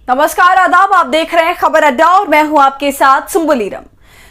नमस्कार, आदाब। आप देख रहे हैं खबर अड्डा और मैं हूं आपके साथ सुम्बुलीरम।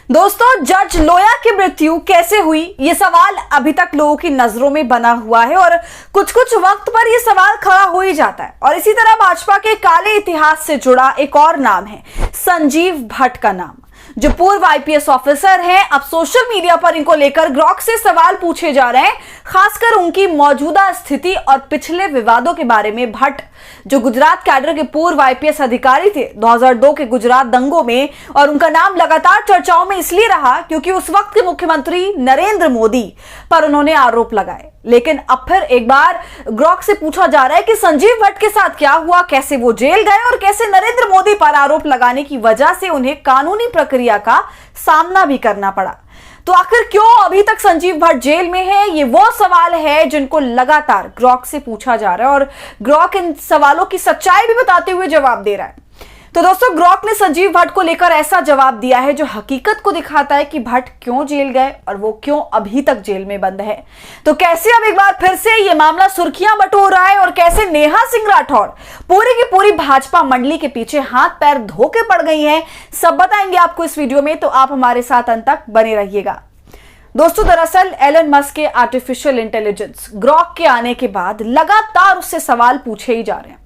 दोस्तों, जज लोया की मृत्यु कैसे हुई, ये सवाल अभी तक लोगों की नजरों में बना हुआ है और कुछ कुछ वक्त पर यह सवाल खड़ा हो ही जाता है। और इसी तरह भाजपा के काले इतिहास से जुड़ा एक और नाम है संजीव भट्ट का नाम, जो पूर्व आईपीएस ऑफिसर हैं। अब सोशल मीडिया पर इनको लेकर ग्रॉक से सवाल पूछे जा रहे हैं, खासकर उनकी मौजूदा स्थिति और पिछले विवादों के बारे में। भट्ट जो गुजरात कैडर के पूर्व आईपीएस अधिकारी थे 2002 के गुजरात दंगों में, और उनका नाम लगातार चर्चाओं में इसलिए रहा क्योंकि उस वक्त के मुख्यमंत्री नरेंद्र मोदी पर उन्होंने आरोप लगाए। लेकिन अब फिर एक बार ग्रॉक से पूछा जा रहा है कि संजीव भट्ट के साथ क्या हुआ, कैसे वो जेल गए और कैसे नरेंद्र मोदी पर आरोप लगाने की वजह से उन्हें कानूनी प्रक्रिया का सामना भी करना पड़ा। तो आखिर क्यों अभी तक संजीव भट्ट जेल में है, ये वो सवाल है जिनको लगातार ग्रॉक से पूछा जा रहा है और ग्रॉक इन सवालों की सच्चाई भी बताते हुए जवाब दे रहा है। तो दोस्तों, ग्रॉक ने संजीव भट्ट को लेकर ऐसा जवाब दिया है जो हकीकत को दिखाता है कि भट्ट क्यों जेल गए और वो क्यों अभी तक जेल में बंद है। तो कैसे अब एक बार फिर से ये मामला सुर्खियां बटोर रहा है और कैसे नेहा सिंह राठौर पूरी की पूरी भाजपा मंडली के पीछे हाथ पैर धो के पड़ गई हैं, सब बताएंगे आपको इस वीडियो में। तो आप हमारे साथ अंत तक बने रहिएगा। दोस्तों, दरअसल एलन मस्क के आर्टिफिशियल इंटेलिजेंस ग्रॉक के आने के बाद लगातार उससे सवाल पूछे ही जा रहे हैं।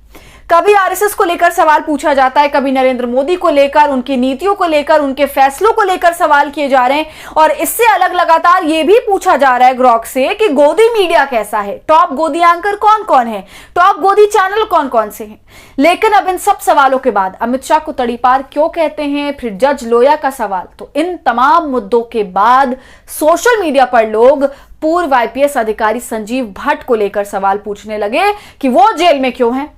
कभी आरएसएस को लेकर सवाल पूछा जाता है, कभी नरेंद्र मोदी को लेकर, उनकी नीतियों को लेकर, उनके फैसलों को लेकर सवाल किए जा रहे हैं। और इससे अलग लगातार यह भी पूछा जा रहा है ग्रॉक से कि गोदी मीडिया कैसा है, टॉप गोदी एंकर कौन कौन है, टॉप गोदी चैनल कौन कौन से हैं। लेकिन अब इन सब सवालों के बाद अमित शाह को तड़ीपार क्यों कहते हैं, फिर जज लोया का सवाल, तो इन तमाम मुद्दों के बाद सोशल मीडिया पर लोग पूर्व आईपीएस अधिकारी संजीव भट्ट को लेकर सवाल पूछने लगे कि वो जेल में क्यों हैं।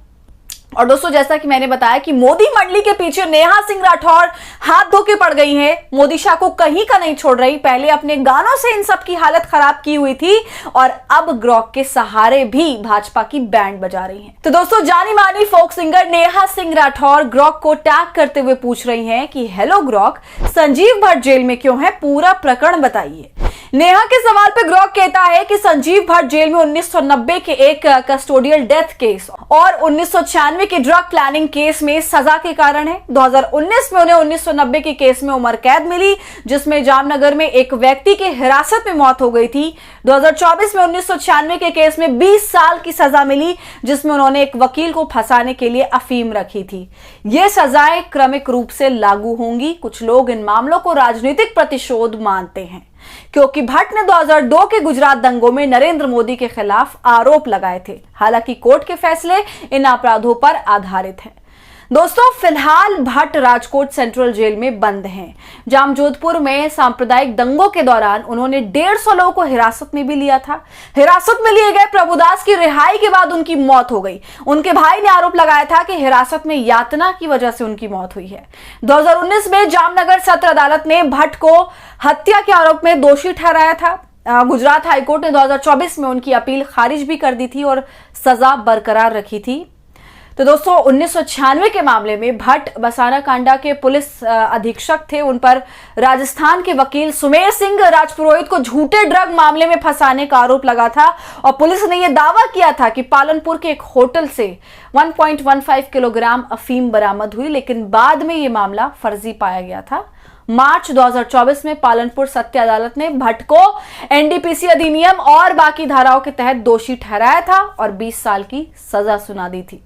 और दोस्तों, जैसा कि मैंने बताया कि मोदी मंडली के पीछे नेहा सिंह राठौर हाथ धो के पड़ गई हैं, मोदी शाह को कहीं का नहीं छोड़ रही। पहले अपने गानों से इन सब की हालत खराब की हुई थी और अब ग्रॉक के सहारे भी भाजपा की बैंड बजा रही हैं। तो दोस्तों, जानी मानी folk singer Neha Singh Rathore Grok को टैग करते हुए पूछ रही हैं कि hello Grok, Sanjiv Bhatt jail में क्यों है, पूरा प्रकरण बताइए। नेहा के सवाल पर ग्रॉक कहता है कि संजीव भट्ट जेल में 1990 के एक कस्टोडियल डेथ केस और 1996 के ड्रग प्लानिंग केस में सजा के कारण है। 2019 में उन्हें 1990 के केस में उम्र कैद मिली, जिसमें जामनगर में एक व्यक्ति की हिरासत में मौत हो गई थी। 2024 में 1996 के केस में 20 साल की सजा मिली, जिसमें उन्होंने एक वकील को फंसाने के लिए अफीम रखी थी। ये सजाएं क्रमिक रूप से लागू होंगी। कुछ लोग इन मामलों को राजनीतिक प्रतिशोध मानते हैं क्योंकि भट्ट ने 2002 के गुजरात दंगों में नरेंद्र मोदी के खिलाफ आरोप लगाए थे। हालांकि कोर्ट के फैसले इन अपराधों पर आधारित हैं। दोस्तों, फिलहाल भट्ट राजकोट सेंट्रल जेल में बंद हैं। जामजोधपुर में सांप्रदायिक दंगों के दौरान उन्होंने 150 लोगों को हिरासत में भी लिया था। हिरासत में लिए गए प्रभुदास की रिहाई के बाद उनकी मौत हो गई। उनके भाई ने आरोप लगाया था कि हिरासत में यातना की वजह से उनकी मौत हुई है। 2019 में जामनगर सत्र अदालत ने भट्ट को हत्या के आरोप में दोषी ठहराया था। गुजरात हाईकोर्ट ने 2024 में उनकी अपील खारिज भी कर दी थी और सजा बरकरार रखी थी। तो दोस्तों, 1996 के मामले में भट्ट बसाना कांडा के पुलिस अधीक्षक थे। उन पर राजस्थान के वकील सुमेर सिंह राजपुरोहित को झूठे ड्रग मामले में फंसाने का आरोप लगा था और पुलिस ने यह दावा किया था कि पालनपुर के एक होटल से 1.15 किलोग्राम अफीम बरामद हुई, लेकिन बाद में यह मामला फर्जी पाया गया था। मार्च 2024 में पालनपुर सत्य अदालत ने भट्ट को एनडीपीसी अधिनियम और बाकी धाराओं के तहत दोषी ठहराया था और 20 साल की सजा सुना दी थी।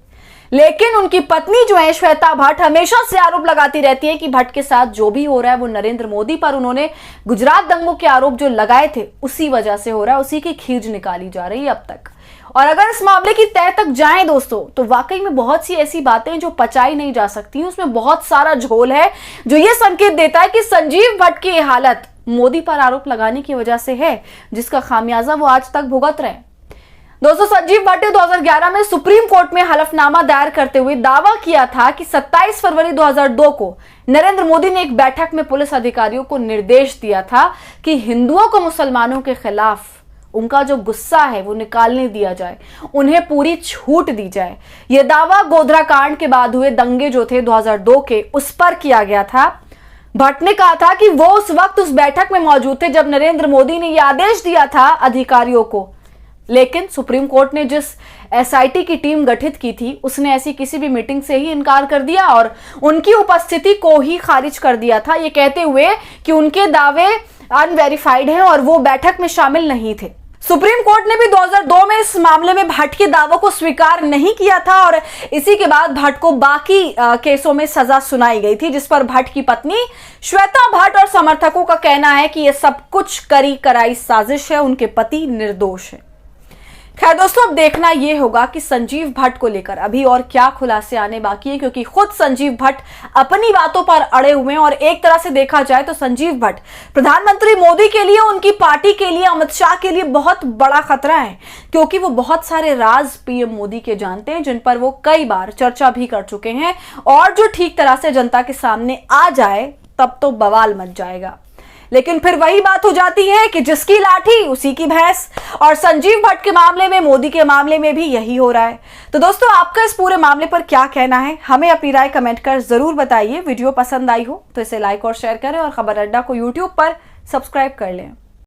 लेकिन उनकी पत्नी जो है श्वेता भट्ट हमेशा से आरोप लगाती रहती है कि भट्ट के साथ जो भी हो रहा है वो नरेंद्र मोदी पर उन्होंने गुजरात दंगों के आरोप जो लगाए थे उसी वजह से हो रहा है, उसी की खींच निकाली जा रही है अब तक। और अगर इस मामले की तह तक जाएं दोस्तों, तो वाकई में बहुत सी ऐसी बातें जो पचाई नहीं जा सकती, उसमें बहुत सारा झोल है जो ये संकेत देता है कि संजीव भट्ट की हालत मोदी पर आरोप लगाने की वजह से है, जिसका खामियाजा वो आज तक भुगत रहे हैं। दोस्तों, संजीव भट्ट ने 2011 में सुप्रीम कोर्ट में हलफनामा दायर करते हुए दावा किया था कि 27 फरवरी 2002 को नरेंद्र मोदी ने एक बैठक में पुलिस अधिकारियों को निर्देश दिया था कि हिंदुओं को मुसलमानों के खिलाफ उनका जो गुस्सा है वो निकालने दिया जाए, उन्हें पूरी छूट दी जाए। यह दावा गोधरा कांड के बाद हुए दंगे जो थे 2002 के, उस पर किया गया था। भट्ट ने कहा था कि वो उस वक्त उस बैठक में मौजूद थे जब नरेंद्र मोदी ने यह आदेश दिया था अधिकारियों को लेकिन सुप्रीम कोर्ट ने जिस एसआईटी की टीम गठित की थी उसने ऐसी किसी भी मीटिंग से ही इनकार कर दिया और उनकी उपस्थिति को ही खारिज कर दिया था, ये कहते हुए कि उनके दावे अनवेरिफाइड हैं और वो बैठक में शामिल नहीं थे। सुप्रीम कोर्ट ने भी 2002 में इस मामले में भट्ट के दावों को स्वीकार नहीं किया था और इसी के बाद भट्ट को बाकी केसों में सजा सुनाई गई थी, जिस पर भट्ट की पत्नी श्वेता भट्ट और समर्थकों का कहना है कि यह सब कुछ करी कराई साजिश है, उनके पति निर्दोष है। खैर दोस्तों, अब देखना यह होगा कि संजीव भट्ट को लेकर अभी और क्या खुलासे आने बाकी है, क्योंकि खुद संजीव भट्ट अपनी बातों पर अड़े हुए हैं और एक तरह से देखा जाए तो संजीव भट्ट प्रधानमंत्री मोदी के लिए, उनकी पार्टी के लिए, अमित शाह के लिए बहुत बड़ा खतरा है, क्योंकि वो बहुत सारे राज पीएम मोदी के जानते हैं जिन पर वो कई बार चर्चा भी कर चुके हैं और जो ठीक तरह से जनता के सामने आ जाए तब तो बवाल मच जाएगा। लेकिन फिर वही बात हो जाती है कि जिसकी लाठी उसी की भैंस, और संजीव भट्ट के मामले में, मोदी के मामले में भी यही हो रहा है। तो दोस्तों, आपका इस पूरे मामले पर क्या कहना है, हमें अपनी राय कमेंट कर जरूर बताइए। वीडियो पसंद आई हो तो इसे लाइक और शेयर करें और खबर अड्डा को यूट्यूब पर सब्सक्राइब कर लें।